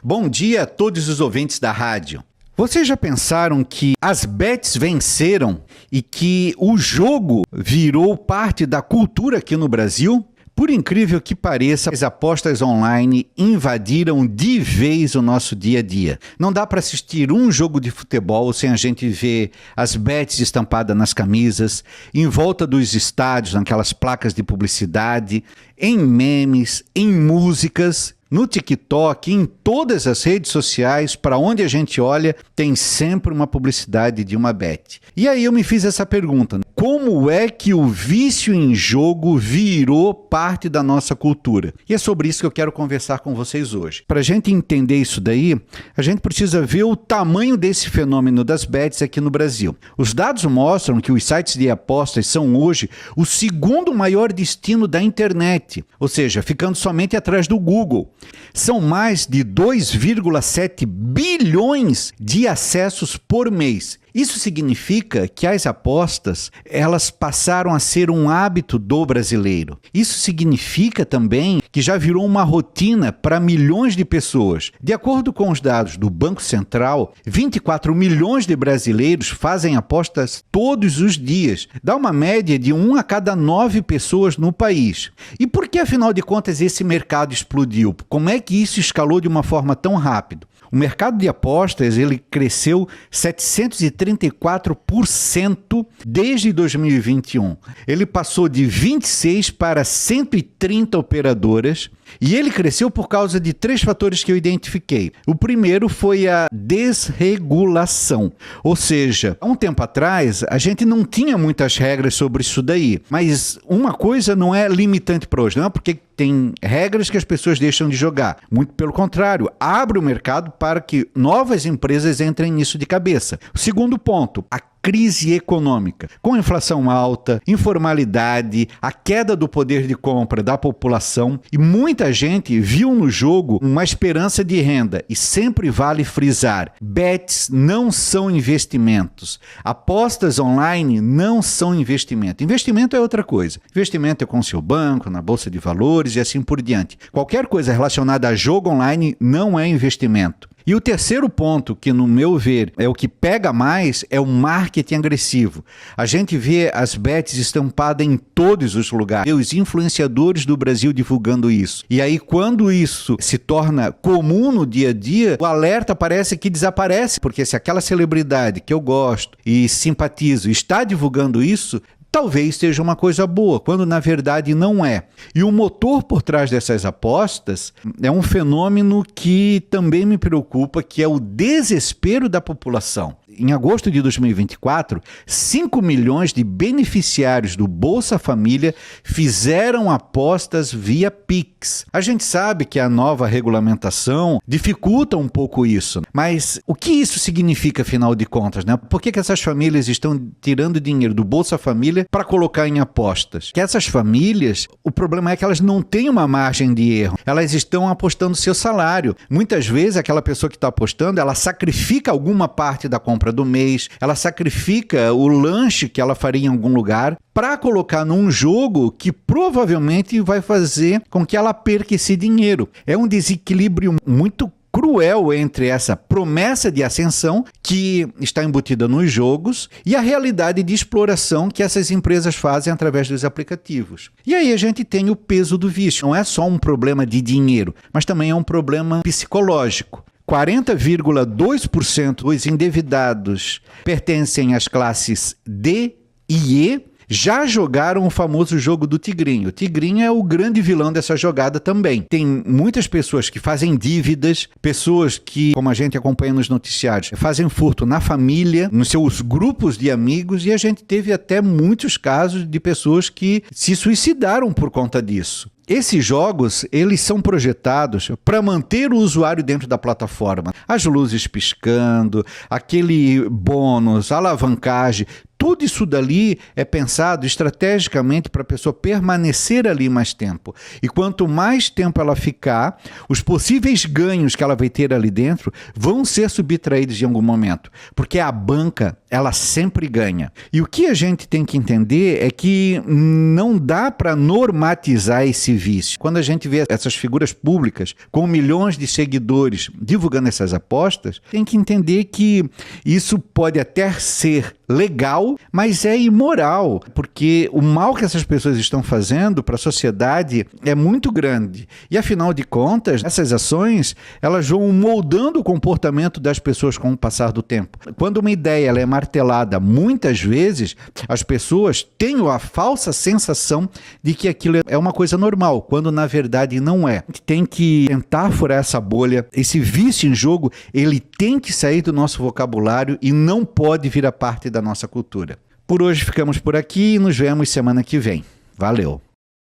Bom dia a todos os ouvintes da rádio. Vocês já pensaram que as bets venceram e que o jogo virou parte da cultura aqui no Brasil? Por incrível que pareça, as apostas online invadiram de vez o nosso dia a dia. Não dá para assistir um jogo de futebol sem a gente ver as bets estampadas nas camisas, em volta dos estádios, naquelas placas de publicidade, em memes, em músicas. No TikTok, em todas as redes sociais, para onde a gente olha, tem sempre uma publicidade de uma bet. E aí eu me fiz essa pergunta: como é que o vício em jogo virou parte da nossa cultura? E é sobre isso que eu quero conversar com vocês hoje. Para a gente entender isso daí, a gente precisa ver o tamanho desse fenômeno das bets aqui no Brasil. Os dados mostram que os sites de apostas são hoje o segundo maior destino da internet, ou seja, ficando somente atrás do Google. São mais de 2,7 bilhões de acessos por mês. Isso significa que as apostas, elas passaram a ser um hábito do brasileiro. Isso significa também que já virou uma rotina para milhões de pessoas. De acordo com os dados do Banco Central, 24 milhões de brasileiros fazem apostas todos os dias. Dá uma média de 1 a cada 9 pessoas no país. E por que, afinal de contas, esse mercado explodiu? Como é que isso escalou de uma forma tão rápida? O mercado de apostas ele cresceu 734% desde 2021. Ele passou de 26 para 130 operadoras e ele cresceu por causa de 3 fatores que eu identifiquei. O primeiro foi a desregulação, ou seja, há um tempo atrás a gente não tinha muitas regras sobre isso daí, mas uma coisa não é limitante para hoje, não é porque tem regras que as pessoas deixam de jogar. Muito pelo contrário, abre o mercado para que novas empresas entrem nisso de cabeça. O segundo ponto, a crise econômica. Com a inflação alta, informalidade, a queda do poder de compra da população e muita gente viu no jogo uma esperança de renda. E sempre vale frisar, bets não são investimentos. Apostas online não são investimento. Investimento é outra coisa. Investimento é com o seu banco, na bolsa de valores e assim por diante. Qualquer coisa relacionada a jogo online não é investimento. E o terceiro ponto, que no meu ver é o que pega mais, é o marketing agressivo. A gente vê as bets estampadas em todos os lugares, os influenciadores do Brasil divulgando isso. E aí quando isso se torna comum no dia a dia, o alerta parece que desaparece, porque se aquela celebridade que eu gosto e simpatizo está divulgando isso, talvez seja uma coisa boa, quando na verdade não é. E o motor por trás dessas apostas é um fenômeno que também me preocupa, que é o desespero da população. Em agosto de 2024, 5 milhões de beneficiários do Bolsa Família fizeram apostas via Pix. A gente sabe que a nova regulamentação dificulta um pouco isso, mas o que isso significa, afinal de contas, né? Por que essas famílias estão tirando dinheiro do Bolsa Família para colocar em apostas? Que essas famílias, o problema é que elas não têm uma margem de erro. Elas estão apostando seu salário. Muitas vezes aquela pessoa que está apostando, ela sacrifica alguma parte da compra do mês, ela sacrifica o lanche que ela faria em algum lugar para colocar num jogo que provavelmente vai fazer com que ela perca esse dinheiro. É um desequilíbrio muito cruel entre essa promessa de ascensão que está embutida nos jogos e a realidade de exploração que essas empresas fazem através dos aplicativos. E aí a gente tem o peso do vício. Não é só um problema de dinheiro, mas também é um problema psicológico. 40,2% dos endividados pertencem às classes D e E, já jogaram o famoso jogo do tigrinho. O tigrinho é o grande vilão dessa jogada também. Tem muitas pessoas que fazem dívidas, pessoas que, como a gente acompanha nos noticiários, fazem furto na família, nos seus grupos de amigos, e a gente teve até muitos casos de pessoas que se suicidaram por conta disso. Esses jogos, eles são projetados para manter o usuário dentro da plataforma. As luzes piscando, aquele bônus, alavancagem, Tudo isso dali é pensado estrategicamente para a pessoa permanecer ali mais tempo. E quanto mais tempo ela ficar, os possíveis ganhos que ela vai ter ali dentro vão ser subtraídos em algum momento. Porque a banca, ela sempre ganha. E o que a gente tem que entender é que não dá para normatizar esse vício. Quando a gente vê essas figuras públicas com milhões de seguidores divulgando essas apostas, tem que entender que isso pode até ser legal, mas é imoral, porque o mal que essas pessoas estão fazendo para a sociedade é muito grande. E afinal de contas, essas ações, elas vão moldando o comportamento das pessoas com o passar do tempo. Quando uma ideia ela é martelada muitas vezes, as pessoas têm a falsa sensação de que aquilo é uma coisa normal, quando na verdade não é. A gente tem que tentar furar essa bolha. Esse vício em jogo, ele tem que sair do nosso vocabulário e não pode virar parte da nossa cultura. Por hoje ficamos por aqui e nos vemos semana que vem. Valeu!